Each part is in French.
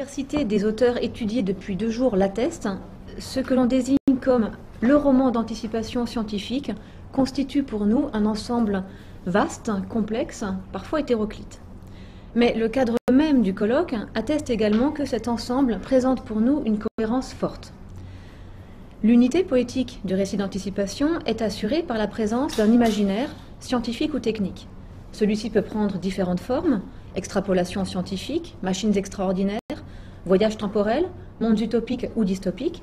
diversité des auteurs étudiés depuis 2 jours l'atteste, ce que l'on désigne comme le roman d'anticipation scientifique constitue pour nous un ensemble vaste, complexe, parfois hétéroclite. Mais le cadre même du colloque atteste également que cet ensemble présente pour nous une cohérence forte. L'unité poétique du récit d'anticipation est assurée par la présence d'un imaginaire scientifique ou technique. Celui-ci peut prendre différentes formes: extrapolation scientifique, machines extraordinaires, voyages temporels, mondes utopiques ou dystopiques,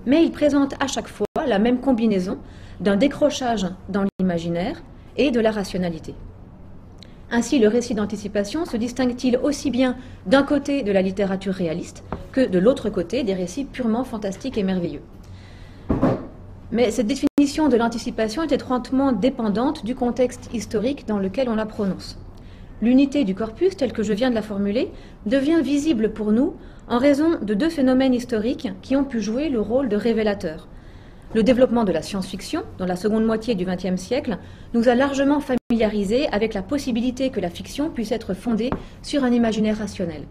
mais il présente à chaque fois la même combinaison d'un décrochage dans l'imaginaire et de la rationalité. Ainsi, le récit d'anticipation se distingue-t-il aussi bien d'un côté de la littérature réaliste que de l'autre côté des récits purement fantastiques et merveilleux. Mais cette définition de l'anticipation est étroitement dépendante du contexte historique dans lequel on la prononce. L'unité du corpus, telle que je viens de la formuler, devient visible pour nous en raison de 2 phénomènes historiques qui ont pu jouer le rôle de révélateur. Le développement de la science-fiction, dans la seconde moitié du XXe siècle, nous a largement familiarisés avec la possibilité que la fiction puisse être fondée sur un imaginaire rationnel.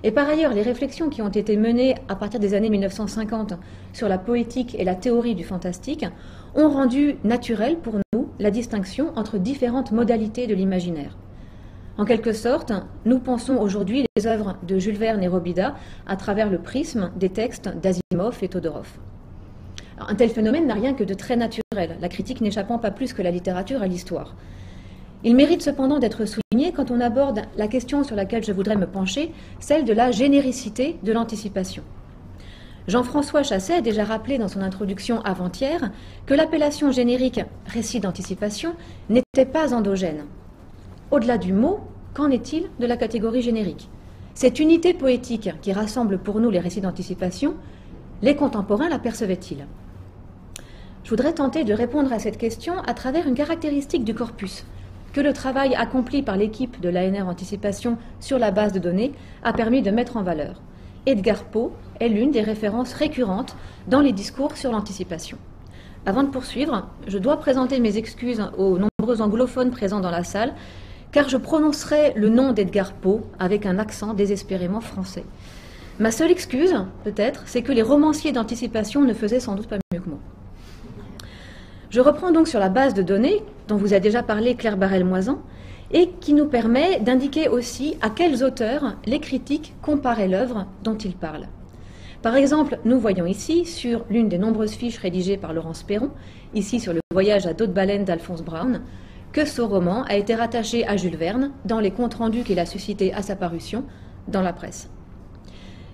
Et par ailleurs, les réflexions qui ont été menées à partir des années 1950 sur la poétique et la théorie du fantastique ont rendu naturelle pour nous la distinction entre différentes modalités de l'imaginaire. En quelque sorte, nous pensons aujourd'hui les œuvres de Jules Verne et Robida à travers le prisme des textes d'Asimov et Todorov. Alors, un tel phénomène n'a rien que de très naturel, la critique n'échappant pas plus que la littérature à l'histoire. Il mérite cependant d'être souligné quand on aborde la question sur laquelle je voudrais me pencher, celle de la généricité de l'anticipation. Jean-François Chasset a déjà rappelé dans son introduction avant-hier que l'appellation générique « récit d'anticipation » n'était pas endogène. Au-delà du mot, qu'en est-il de la catégorie générique? Cette unité poétique qui rassemble pour nous les récits d'anticipation, les contemporains l'apercevaient-ils? Je voudrais tenter de répondre à cette question à travers une caractéristique du corpus que le travail accompli par l'équipe de l'ANR Anticipation sur la base de données a permis de mettre en valeur. Edgar Poe est l'une des références récurrentes dans les discours sur l'anticipation. Avant de poursuivre, je dois présenter mes excuses aux nombreux anglophones présents dans la salle, car je prononcerai le nom d'Edgar Poe avec un accent désespérément français. Ma seule excuse, peut-être, c'est que les romanciers d'anticipation ne faisaient sans doute pas mieux que moi. Je reprends donc sur la base de données dont vous a déjà parlé Claire Barrel-Moisan et qui nous permet d'indiquer aussi à quels auteurs les critiques comparaient l'œuvre dont ils parlent. Par exemple, nous voyons ici, sur l'une des nombreuses fiches rédigées par Laurence Perron, ici sur le voyage à dos de baleine d'Alphonse Brown, que ce roman a été rattaché à Jules Verne dans les comptes rendus qu'il a suscités à sa parution dans la presse.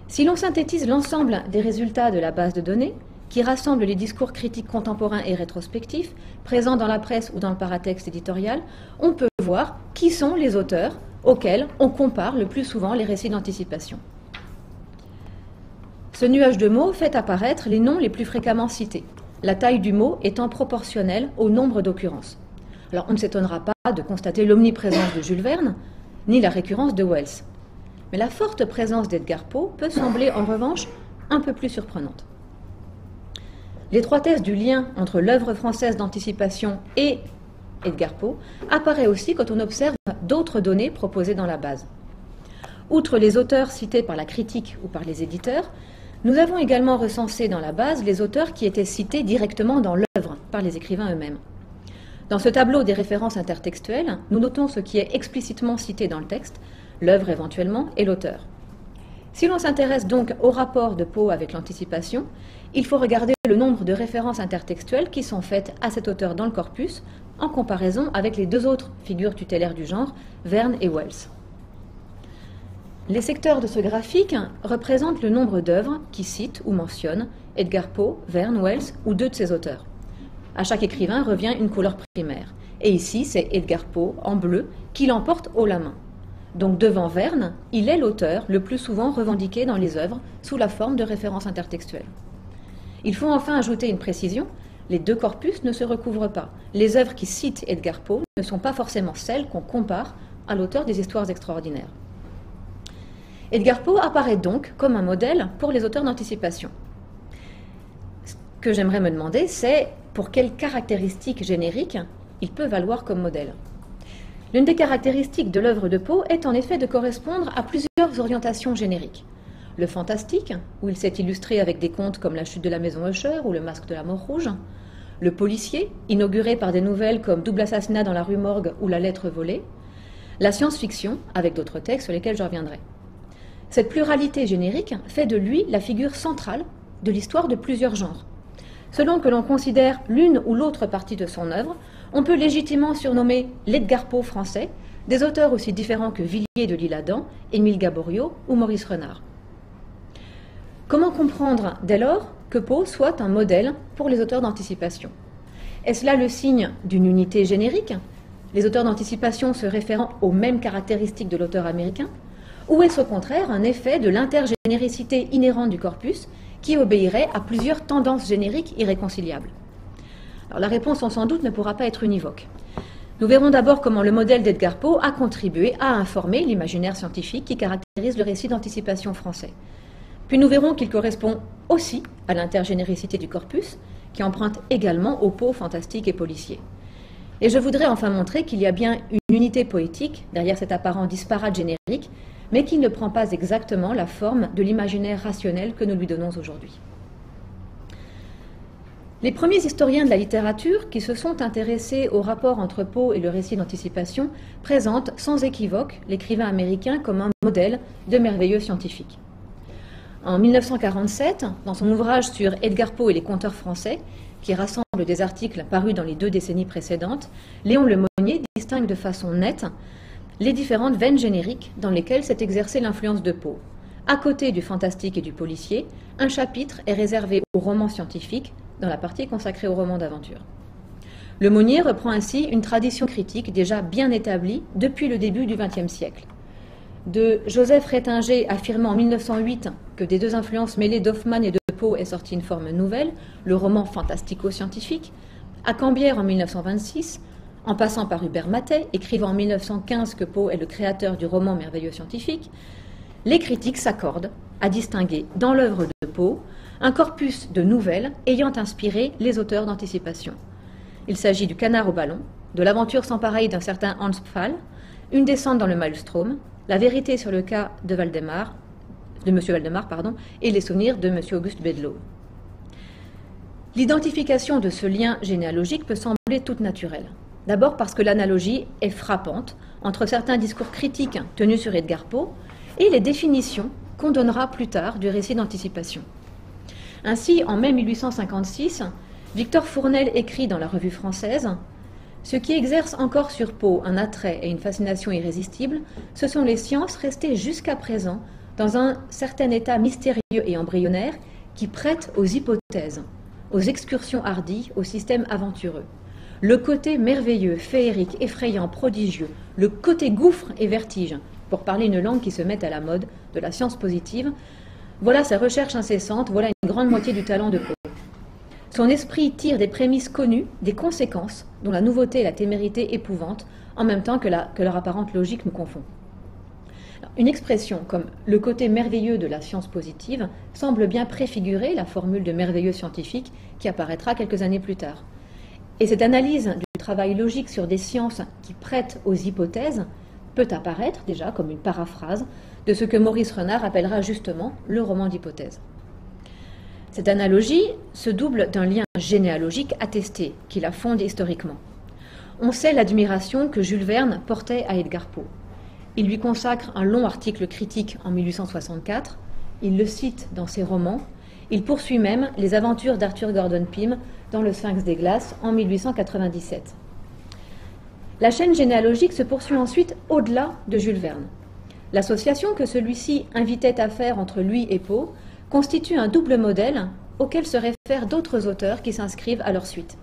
Si l'on synthétise l'ensemble des résultats de la base de données, qui rassemble les discours critiques contemporains et rétrospectifs, présents dans la presse ou dans le paratexte éditorial, on peut voir qui sont les auteurs auxquels on compare le plus souvent les récits d'anticipation. Ce nuage de mots fait apparaître les noms les plus fréquemment cités, la taille du mot étant proportionnelle au nombre d'occurrences. Alors on ne s'étonnera pas de constater l'omniprésence de Jules Verne, ni la récurrence de Wells. Mais la forte présence d'Edgar Poe peut sembler en revanche un peu plus surprenante. L'étroitesse du lien entre l'œuvre française d'anticipation et Edgar Poe apparaît aussi quand on observe d'autres données proposées dans la base. Outre les auteurs cités par la critique ou par les éditeurs, nous avons également recensé dans la base les auteurs qui étaient cités directement dans l'œuvre par les écrivains eux-mêmes. Dans ce tableau des références intertextuelles, nous notons ce qui est explicitement cité dans le texte, l'œuvre éventuellement et l'auteur. Si l'on s'intéresse donc au rapport de Poe avec l'anticipation, il faut regarder le nombre de références intertextuelles qui sont faites à cet auteur dans le corpus, en comparaison avec les 2 autres figures tutélaires du genre, Verne et Wells. Les secteurs de ce graphique représentent le nombre d'œuvres qui citent ou mentionnent Edgar Poe, Verne, Wells ou 2 de ces auteurs. À chaque écrivain revient une couleur primaire. Et ici, c'est Edgar Poe, en bleu, qui l'emporte haut la main. Donc devant Verne, il est l'auteur le plus souvent revendiqué dans les œuvres sous la forme de références intertextuelles. Il faut enfin ajouter une précision, les 2 corpus ne se recouvrent pas. Les œuvres qui citent Edgar Poe ne sont pas forcément celles qu'on compare à l'auteur des histoires extraordinaires. Edgar Poe apparaît donc comme un modèle pour les auteurs d'anticipation. Ce que j'aimerais me demander, c'est pour quelles caractéristiques génériques il peut valoir comme modèle. L'une des caractéristiques de l'œuvre de Poe est en effet de correspondre à plusieurs orientations génériques. le fantastique, où il s'est illustré avec des contes comme La chute de la maison Usher ou Le masque de la mort rouge, le policier, inauguré par des nouvelles comme Double assassinat dans la rue Morgue ou La lettre volée, la science-fiction, avec d'autres textes sur lesquels je reviendrai. Cette pluralité générique fait de lui la figure centrale de l'histoire de plusieurs genres. Selon que l'on considère l'une ou l'autre partie de son œuvre, on peut légitimement surnommer l'Edgar Poe français des auteurs aussi différents que Villiers de l'Isle-Adam, Émile Gaboriau ou Maurice Renard. Comment comprendre dès lors que Poe soit un modèle pour les auteurs d'anticipation? Est-ce là le signe d'une unité générique, les auteurs d'anticipation se référant aux mêmes caractéristiques de l'auteur américain, ou est-ce au contraire un effet de l'intergénéricité inhérente du corpus qui obéirait à plusieurs tendances génériques irréconciliables? Alors, la réponse, on s'en doute, ne pourra pas être univoque. Nous verrons d'abord comment le modèle d'Edgar Poe a contribué à informer l'imaginaire scientifique qui caractérise le récit d'anticipation français. Puis nous verrons qu'il correspond aussi à l'intergénéricité du corpus, qui emprunte également au Poe fantastique et policier. Et je voudrais enfin montrer qu'il y a bien une unité poétique derrière cet apparent disparate générique, mais qui ne prend pas exactement la forme de l'imaginaire rationnel que nous lui donnons aujourd'hui. Les premiers historiens de la littérature qui se sont intéressés au rapport entre Poe et le récit d'anticipation présentent sans équivoque l'écrivain américain comme un modèle de merveilleux scientifique. En 1947, dans son ouvrage sur Edgar Poe et les conteurs français, qui rassemble des articles parus dans les 2 décennies précédentes, Léon Lemonnier distingue de façon nette les différentes veines génériques dans lesquelles s'est exercée l'influence de Poe. À côté du fantastique et du policier, un chapitre est réservé au roman scientifique, dans la partie consacrée au roman d'aventure. Lemonnier reprend ainsi une tradition critique déjà bien établie depuis le début du XXe siècle. De Joseph Rétinger affirmant en 1908 que des 2 influences mêlées d'Hoffmann et de Poe est sortie une forme nouvelle, le roman fantastico-scientifique, à Cambière en 1926, en passant par Hubert Matet, écrivant en 1915 que Poe est le créateur du roman merveilleux scientifique, les critiques s'accordent à distinguer dans l'œuvre de Poe un corpus de nouvelles ayant inspiré les auteurs d'anticipation. Il s'agit du Canard au ballon, de l'aventure sans pareille d'un certain Hans Pfaall, Une descente dans le Maelstrom, La vérité sur le cas de M. Valdemar, et Les souvenirs de M. Auguste Bedloe. L'identification de ce lien généalogique peut sembler toute naturelle. D'abord parce que l'analogie est frappante entre certains discours critiques tenus sur Edgar Poe et les définitions qu'on donnera plus tard du récit d'anticipation. Ainsi, en mai 1856, Victor Fournel écrit dans la Revue française « Ce qui exerce encore sur Poe un attrait et une fascination irrésistibles, ce sont les sciences restées jusqu'à présent dans un certain état mystérieux et embryonnaire qui prête aux hypothèses, aux excursions hardies, aux systèmes aventureux. Le côté merveilleux, féerique, effrayant, prodigieux, le côté gouffre et vertige, pour parler une langue qui se met à la mode, de la science positive, voilà sa recherche incessante, voilà une grande moitié du talent de Poe. Son esprit tire des prémices connues, des conséquences, dont la nouveauté et la témérité épouvantent, en même temps que leur apparente logique nous confond. Une expression comme « le côté merveilleux de la science positive » semble bien préfigurer la formule de merveilleux scientifique qui apparaîtra quelques années plus tard. Et cette analyse du travail logique sur des sciences qui prêtent aux hypothèses peut apparaître déjà comme une paraphrase de ce que Maurice Renard appellera justement le roman d'hypothèse. Cette analogie se double d'un lien généalogique attesté qui la fonde historiquement. On sait l'admiration que Jules Verne portait à Edgar Poe. Il lui consacre un long article critique en 1864, il le cite dans ses romans, il poursuit même les aventures d'Arthur Gordon Pym dans Le Sphinx des Glaces en 1897. La chaîne généalogique se poursuit ensuite au-delà de Jules Verne. L'association que celui-ci invitait à faire entre lui et Poe constitue un double modèle auquel se réfèrent d'autres auteurs qui s'inscrivent à leur suite.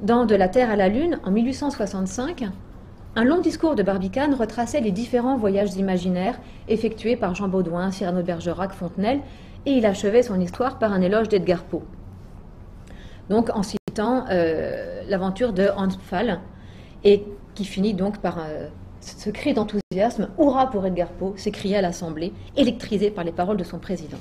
Dans De la Terre à la Lune, en 1865, un long discours de Barbicane retraçait les différents voyages imaginaires effectués par Jean Baudouin, Cyrano de Bergerac, Fontenelle, et il achevait son histoire par un éloge d'Edgar Poe. Donc en citant l'aventure de Hans Pfaall, et qui finit donc par ce cri d'enthousiasme « Hurrah pour Edgar Poe !» s'écria l'Assemblée, électrisée par les paroles de son président.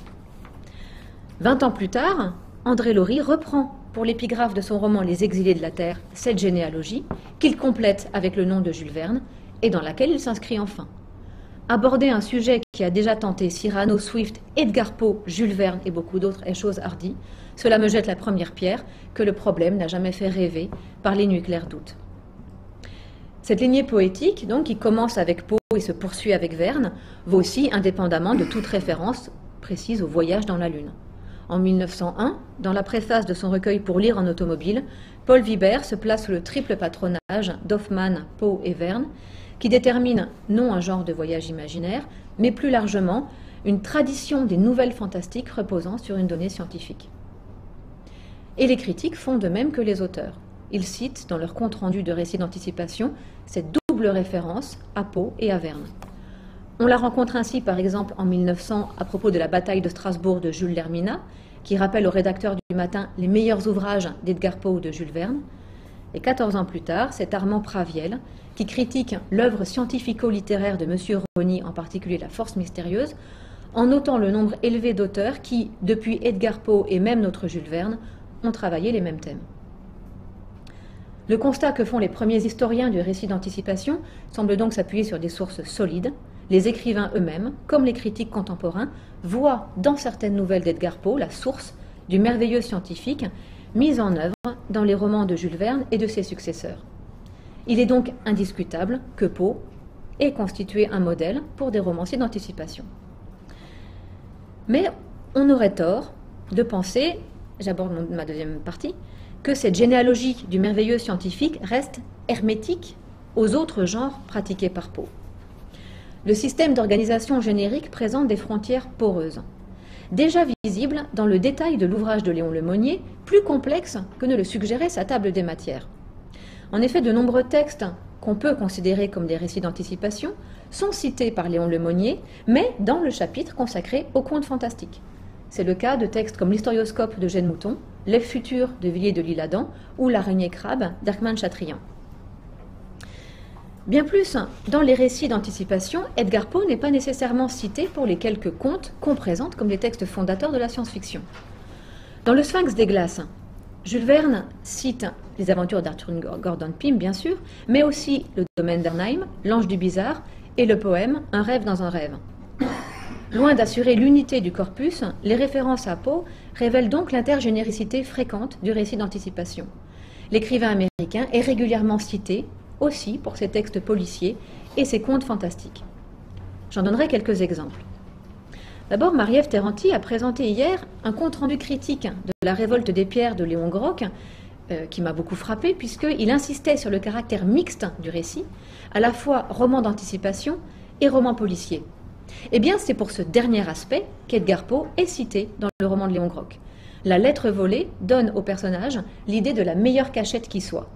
20 ans plus tard, André Laurie reprend pour l'épigraphe de son roman Les Exilés de la Terre cette généalogie, qu'il complète avec le nom de Jules Verne, et dans laquelle il s'inscrit enfin. Aborder un sujet qui qui a déjà tenté Cyrano, Swift, Edgar Poe, Jules Verne et beaucoup d'autres est chose hardie, cela me jette la première pierre que le problème n'a jamais fait rêver par les nuits claires d'août. Cette lignée poétique, donc, qui commence avec Poe et se poursuit avec Verne, vaut aussi indépendamment de toute référence précise au voyage dans la Lune. En 1901, dans la préface de son recueil Pour lire en automobile, Paul Vibert se place sous le triple patronage d'Hoffmann, Poe et Verne, qui détermine non un genre de voyage imaginaire, mais plus largement une tradition des nouvelles fantastiques reposant sur une donnée scientifique. Et les critiques font de même que les auteurs. Ils citent dans leur compte-rendu de récits d'anticipation cette double référence à Poe et à Verne. On la rencontre ainsi par exemple en 1900 à propos de la bataille de Strasbourg de Jules Lermina, qui rappelle au rédacteur du Matin les meilleurs ouvrages d'Edgar Poe ou de Jules Verne. Et 14 ans plus tard, c'est Armand Praviel qui critique l'œuvre scientifico-littéraire de M. Rony, en particulier La Force mystérieuse, en notant le nombre élevé d'auteurs qui, depuis Edgar Poe et même notre Jules Verne, ont travaillé les mêmes thèmes. Le constat que font les premiers historiens du récit d'anticipation semble donc s'appuyer sur des sources solides. Les écrivains eux-mêmes, comme les critiques contemporains, voient dans certaines nouvelles d'Edgar Poe la source du merveilleux scientifique mise en œuvre dans les romans de Jules Verne et de ses successeurs. Il est donc indiscutable que Poe ait constitué un modèle pour des romanciers d'anticipation. Mais on aurait tort de penser, j'aborde ma deuxième partie, que cette généalogie du merveilleux scientifique reste hermétique aux autres genres pratiqués par Poe. Le système d'organisation générique présente des frontières poreuses, déjà visibles dans le détail de l'ouvrage de Léon Lemonnier, plus complexe que ne le suggérait sa table des matières. En effet, de nombreux textes qu'on peut considérer comme des récits d'anticipation sont cités par Léon Lemonnier, mais dans le chapitre consacré aux contes fantastiques. C'est le cas de textes comme l'Historioscope de Gênes Mouton, L'Ève futur de Villiers de l'Isle-Adam ou L'araignée crabe d'Erckmann-Chatrian. Bien plus, dans les récits d'anticipation, Edgar Poe n'est pas nécessairement cité pour les quelques contes qu'on présente comme des textes fondateurs de la science-fiction. Dans Le Sphinx des glaces, Jules Verne cite les aventures d'Arthur Gordon Pym, bien sûr, mais aussi Le domaine d'Arnheim, L'ange du bizarre et le poème Un rêve dans un rêve. Loin d'assurer l'unité du corpus, les références à Poe révèlent donc l'intergénéricité fréquente du récit d'anticipation. L'écrivain américain est régulièrement cité aussi pour ses textes policiers et ses contes fantastiques. J'en donnerai quelques exemples. D'abord, Marie-Ève Terranti a présenté hier un compte-rendu critique de La révolte des pierres de Léon Groc, qui m'a beaucoup frappé, puisqu'il insistait sur le caractère mixte du récit, à la fois roman d'anticipation et roman policier. Eh bien, c'est pour ce dernier aspect qu'Edgar Poe est cité dans le roman de Léon Groc. La lettre volée donne au personnage l'idée de la meilleure cachette qui soit,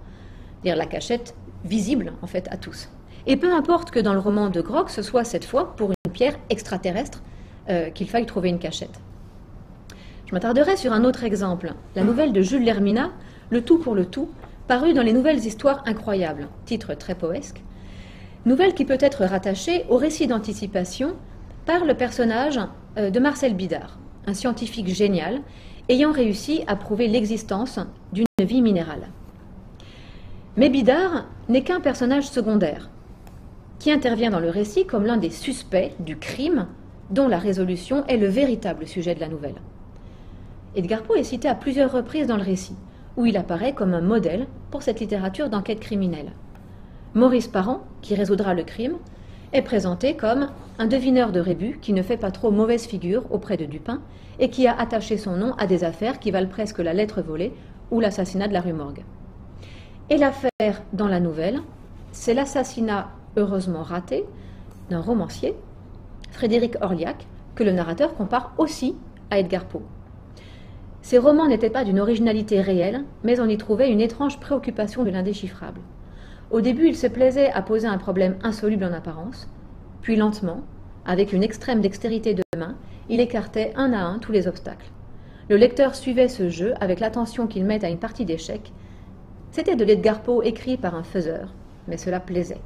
c'est-à-dire la cachette visible, en fait, à tous. Et peu importe que dans le roman de Groc, ce soit cette fois pour une pierre extraterrestre qu'il faille trouver une cachette. Je m'attarderai sur un autre exemple, la nouvelle de Jules Lermina, Le tout pour le tout, parue dans les Nouvelles histoires incroyables, titre très poète, nouvelle qui peut être rattachée au récit d'anticipation par le personnage de Marcel Bidart, un scientifique génial ayant réussi à prouver l'existence d'une vie minérale. Mais Bidart n'est qu'un personnage secondaire, qui intervient dans le récit comme l'un des suspects du crime dont la résolution est le véritable sujet de la nouvelle. Edgar Poe est cité à plusieurs reprises dans le récit, où il apparaît comme un modèle pour cette littérature d'enquête criminelle. Maurice Parent, qui résoudra le crime, est présenté comme un devineur de rébus qui ne fait pas trop mauvaise figure auprès de Dupin et qui a attaché son nom à des affaires qui valent presque la lettre volée ou l'assassinat de la rue Morgue. Et l'affaire dans la nouvelle, c'est l'assassinat heureusement raté d'un romancier, Frédéric Orliac, que le narrateur compare aussi à Edgar Poe. Ces romans n'étaient pas d'une originalité réelle, mais on y trouvait une étrange préoccupation de l'indéchiffrable. Au début, il se plaisait à poser un problème insoluble en apparence, puis lentement, avec une extrême dextérité de main, il écartait un à un tous les obstacles. Le lecteur suivait ce jeu avec l'attention qu'il met à une partie d'échecs. C'était de l'Edgar Poe écrit par un faiseur, mais cela plaisait.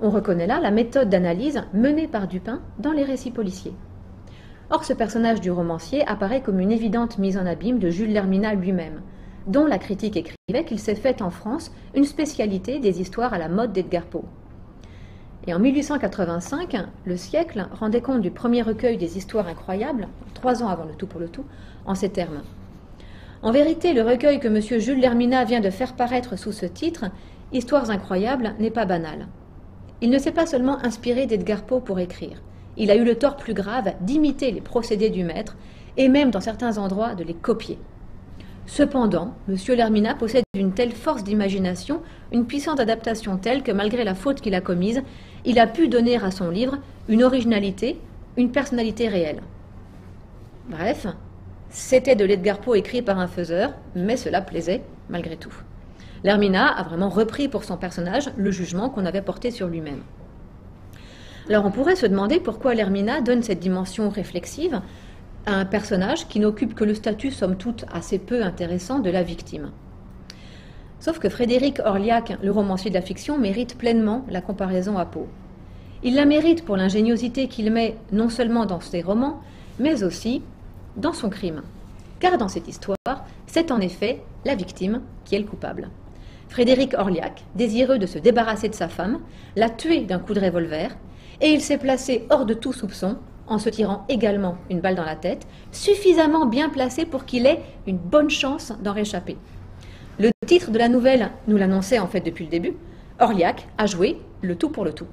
On reconnaît là la méthode d'analyse menée par Dupin dans les récits policiers. Or, ce personnage du romancier apparaît comme une évidente mise en abîme de Jules Lermina lui-même, dont la critique écrivait qu'il s'est fait en France une spécialité des histoires à la mode d'Edgar Poe. Et en 1885, Le Siècle rendait compte du premier recueil des histoires incroyables, 3 ans avant Le Tout pour le Tout, en ces termes. En vérité, le recueil que M. Jules Lerminat vient de faire paraître sous ce titre, Histoires incroyables, n'est pas banal. Il ne s'est pas seulement inspiré d'Edgar Poe pour écrire. Il a eu le tort plus grave d'imiter les procédés du maître et même, dans certains endroits, de les copier. Cependant, M. Lerminat possède une telle force d'imagination, une puissante adaptation telle que, malgré la faute qu'il a commise, il a pu donner à son livre une originalité, une personnalité réelle. Bref, c'était de l'Edgar Poe écrit par un faiseur, mais cela plaisait malgré tout. Lerminat a vraiment repris pour son personnage le jugement qu'on avait porté sur lui-même. Alors on pourrait se demander pourquoi Lerminat donne cette dimension réflexive à un personnage qui n'occupe que le statut, somme toute, assez peu intéressant de la victime. Sauf que Frédéric Orliac, le romancier de la fiction, mérite pleinement la comparaison à Poe. Il la mérite pour l'ingéniosité qu'il met non seulement dans ses romans, mais aussi dans son crime. Car dans cette histoire, c'est en effet la victime qui est le coupable. Frédéric Orliac, désireux de se débarrasser de sa femme, l'a tuée d'un coup de revolver, et il s'est placé hors de tout soupçon, en se tirant également une balle dans la tête, suffisamment bien placé pour qu'il ait une bonne chance d'en réchapper. Le titre de la nouvelle nous l'annonçait en fait depuis le début. Orliac a joué Le Tout pour le Tout.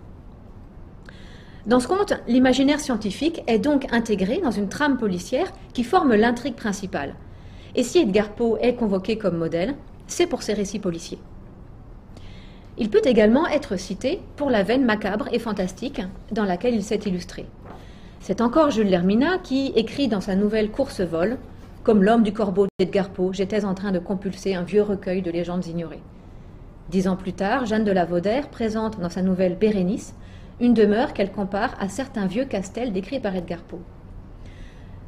Dans ce conte, l'imaginaire scientifique est donc intégré dans une trame policière qui forme l'intrigue principale. Et si Edgar Poe est convoqué comme modèle, c'est pour ses récits policiers. Il peut également être cité pour la veine macabre et fantastique dans laquelle il s'est illustré. C'est encore Jules Lerminat qui écrit dans sa nouvelle Course-vol, comme l'homme du corbeau d'Edgar Poe, j'étais en train de compulser un vieux recueil de légendes ignorées. 10 ans plus tard, Jeanne de La Vaudère présente dans sa nouvelle Bérénice une demeure qu'elle compare à certains vieux castels décrits par Edgar Poe.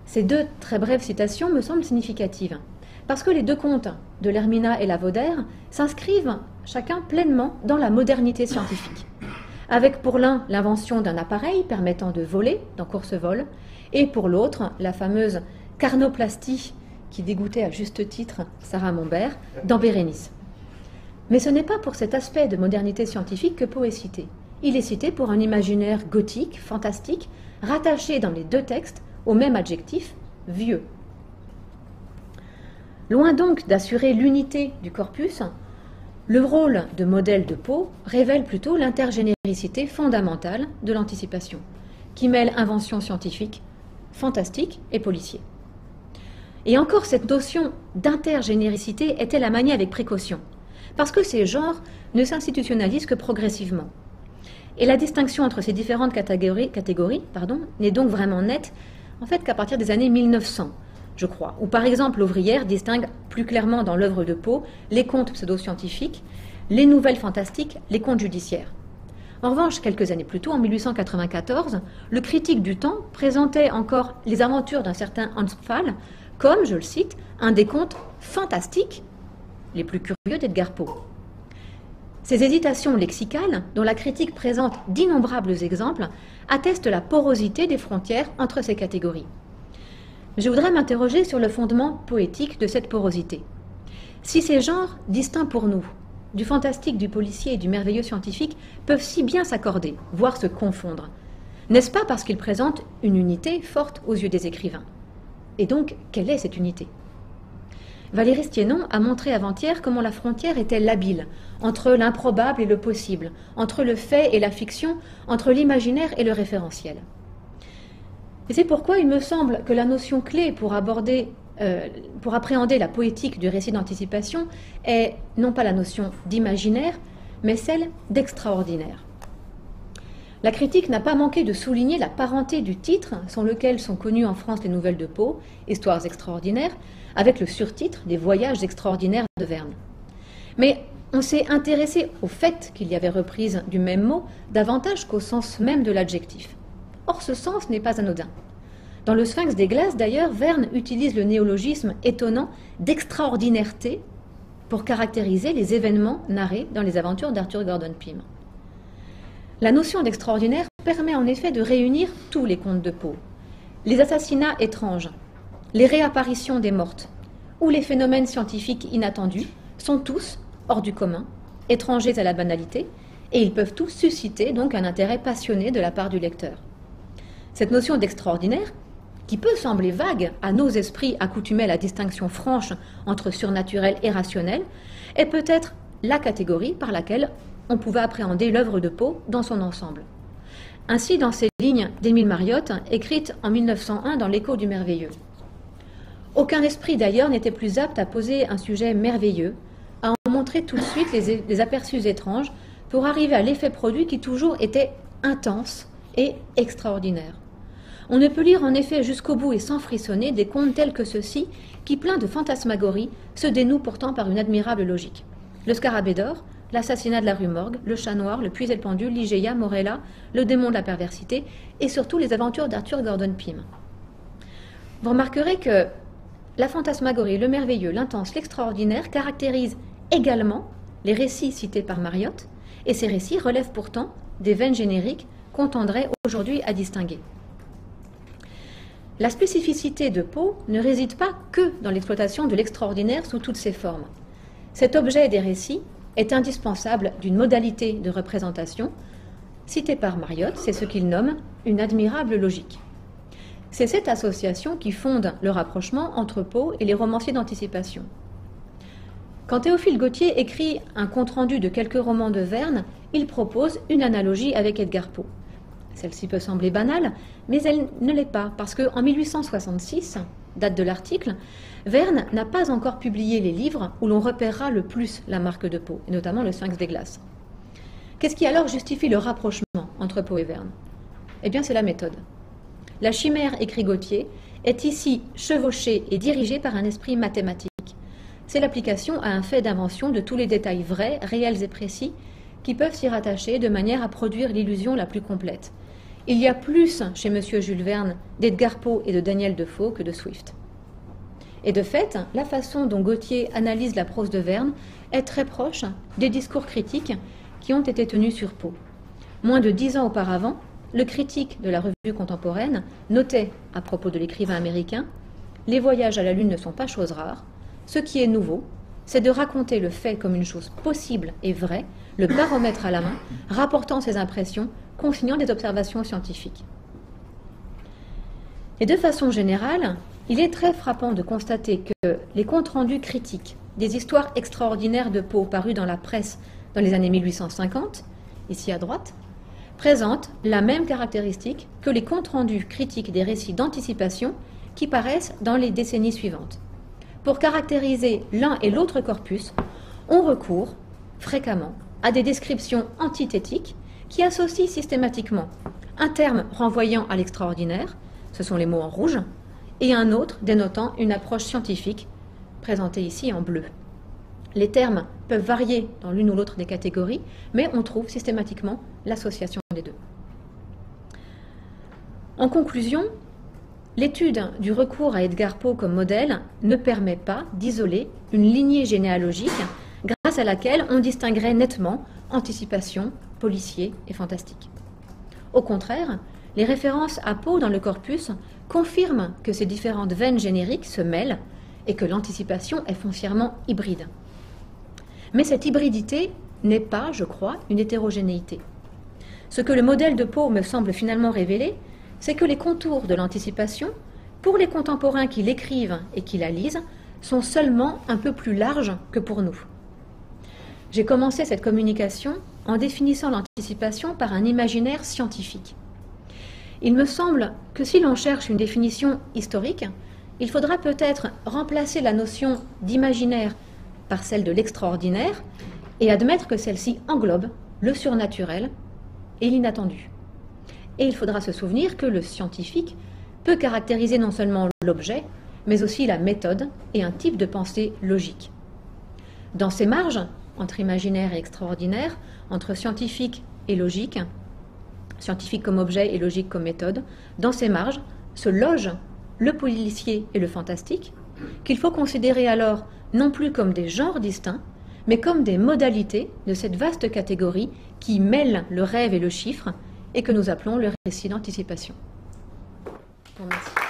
Ces 2 très brèves citations me semblent significatives, parce que les 2 contes de Lerminat et La Vaudère s'inscrivent chacun pleinement dans la modernité scientifique, avec pour l'un l'invention d'un appareil permettant de voler dans Course-vol, et pour l'autre la fameuse carnoplastie qui dégoûtait à juste titre Sarah Mombert dans Bérénice. Mais ce n'est pas pour cet aspect de modernité scientifique que Poe est cité. Il est cité pour un imaginaire gothique, fantastique, rattaché dans les 2 textes au même adjectif, vieux. Loin donc d'assurer l'unité du corpus, le rôle de modèle de Poe révèle plutôt l'intergénéricité fondamentale de l'anticipation, qui mêle invention scientifique, fantastique et policier. Et encore, cette notion d'intergénéricité est-elle à manier avec précaution, parce que ces genres ne s'institutionnalisent que progressivement. Et la distinction entre ces différentes catégories n'est donc vraiment nette, en fait, qu'à partir des années 1900, je crois, où par exemple l'Ouvrière distingue plus clairement dans l'œuvre de Poe les contes pseudo-scientifiques, les nouvelles fantastiques, les contes judiciaires. En revanche, quelques années plus tôt, en 1894, le critique du temps présentait encore les aventures d'un certain Hans Pfaall comme, je le cite, un des contes fantastiques les plus curieux d'Edgar Poe. Ces hésitations lexicales, dont la critique présente d'innombrables exemples, attestent la porosité des frontières entre ces catégories. Je voudrais m'interroger sur le fondement poétique de cette porosité. Si ces genres, distincts pour nous, du fantastique, du policier et du merveilleux scientifique, peuvent si bien s'accorder, voire se confondre, n'est-ce pas parce qu'ils présentent une unité forte aux yeux des écrivains? Et donc, quelle est cette unité? Valéry Stiénon a montré avant-hier comment la frontière était labile entre l'improbable et le possible, entre le fait et la fiction, entre l'imaginaire et le référentiel. Et c'est pourquoi il me semble que la notion clé pour appréhender la poétique du récit d'anticipation est non pas la notion d'imaginaire, mais celle d'extraordinaire. La critique n'a pas manqué de souligner la parenté du titre, sans lequel sont connues en France les nouvelles de Poe, Histoires extraordinaires, avec le surtitre des Voyages extraordinaires de Verne. Mais on s'est intéressé au fait qu'il y avait reprise du même mot davantage qu'au sens même de l'adjectif. Or, ce sens n'est pas anodin. Dans le Sphinx des glaces, d'ailleurs, Verne utilise le néologisme étonnant d'extraordinaireté pour caractériser les événements narrés dans les aventures d'Arthur Gordon Pym. La notion d'extraordinaire permet en effet de réunir tous les contes de Poe. Les assassinats étranges, les réapparitions des mortes ou les phénomènes scientifiques inattendus sont tous hors du commun, étrangers à la banalité, et ils peuvent tous susciter donc un intérêt passionné de la part du lecteur. Cette notion d'extraordinaire, qui peut sembler vague à nos esprits accoutumés à la distinction franche entre surnaturel et rationnel, est peut-être la catégorie par laquelle on pouvait appréhender l'œuvre de Poe dans son ensemble. Ainsi, dans ces lignes d'Émile Mariotte, écrites en 1901 dans L'Écho du merveilleux. Aucun esprit d'ailleurs n'était plus apte à poser un sujet merveilleux, à en montrer tout de suite les aperçus étranges pour arriver à l'effet produit qui toujours était intense et extraordinaire. On ne peut lire en effet jusqu'au bout et sans frissonner des contes tels que ceux-ci, qui, pleins de fantasmagories, se dénouent pourtant par une admirable logique. Le Scarabée d'or, l'assassinat de la rue Morgue, le chat noir, le puits et le pendule, Ligeia, Morella, le démon de la perversité, et surtout les aventures d'Arthur Gordon Pym. Vous remarquerez que la fantasmagorie, le merveilleux, l'intense, l'extraordinaire caractérisent également les récits cités par Mariotte, et ces récits relèvent pourtant des veines génériques qu'on tendrait aujourd'hui à distinguer. La spécificité de Poe ne réside pas que dans l'exploitation de l'extraordinaire sous toutes ses formes. Cet objet des récits est indispensable d'une modalité de représentation, citée par Mariotte, c'est ce qu'il nomme une admirable logique. C'est cette association qui fonde le rapprochement entre Poe et les romanciers d'anticipation. Quand Théophile Gautier écrit un compte-rendu de quelques romans de Verne, il propose une analogie avec Edgar Poe. Celle-ci peut sembler banale, mais elle ne l'est pas, parce qu'en 1866, date de l'article, Verne n'a pas encore publié les livres où l'on repérera le plus la marque de Poe, et notamment le Sphinx des glaces. Qu'est-ce qui alors justifie le rapprochement entre Poe et Verne? Eh bien, c'est la méthode. La chimère, écrit Gautier, est ici chevauchée et dirigée par un esprit mathématique. C'est l'application à un fait d'invention de tous les détails vrais, réels et précis qui peuvent s'y rattacher de manière à produire l'illusion la plus complète. Il y a plus chez M. Jules Verne d'Edgar Poe et de Daniel Defoe que de Swift. Et de fait, la façon dont Gautier analyse la prose de Verne est très proche des discours critiques qui ont été tenus sur Poe. Moins de 10 ans auparavant, le critique de la revue contemporaine notait, à propos de l'écrivain américain, « Les voyages à la Lune ne sont pas chose rare. Ce qui est nouveau, c'est de raconter le fait comme une chose possible et vraie, le baromètre à la main, rapportant ses impressions, consignant des observations scientifiques. » Et de façon générale, il est très frappant de constater que les comptes rendus critiques des histoires extraordinaires de Poe parues dans la presse dans les années 1850, ici à droite, présentent la même caractéristique que les comptes rendus critiques des récits d'anticipation qui paraissent dans les décennies suivantes. Pour caractériser l'un et l'autre corpus, on recourt fréquemment à des descriptions antithétiques qui associent systématiquement un terme renvoyant à l'extraordinaire, ce sont les mots en rouge, et un autre dénotant une approche scientifique, présentée ici en bleu. Les termes peuvent varier dans l'une ou l'autre des catégories, mais on trouve systématiquement l'association des deux. En conclusion, l'étude du recours à Edgar Poe comme modèle ne permet pas d'isoler une lignée généalogique grâce à laquelle on distinguerait nettement anticipation, policier et fantastique. Au contraire, les références à Poe dans le corpus confirment que ces différentes veines génériques se mêlent et que l'anticipation est foncièrement hybride. Mais cette hybridité n'est pas, je crois, une hétérogénéité. Ce que le modèle de Poe me semble finalement révéler, c'est que les contours de l'anticipation, pour les contemporains qui l'écrivent et qui la lisent, sont seulement un peu plus larges que pour nous. J'ai commencé cette communication en définissant l'anticipation par un imaginaire scientifique. Il me semble que si l'on cherche une définition historique, il faudra peut-être remplacer la notion d'imaginaire par celle de l'extraordinaire et admettre que celle-ci englobe le surnaturel et l'inattendu. Et il faudra se souvenir que le scientifique peut caractériser non seulement l'objet, mais aussi la méthode et un type de pensée logique. Dans ces marges, entre imaginaire et extraordinaire, entre scientifique et logique, scientifique comme objet et logique comme méthode, dans ces marges se logent le policier et le fantastique, qu'il faut considérer alors non plus comme des genres distincts, mais comme des modalités de cette vaste catégorie qui mêle le rêve et le chiffre et que nous appelons le récit d'anticipation. Merci.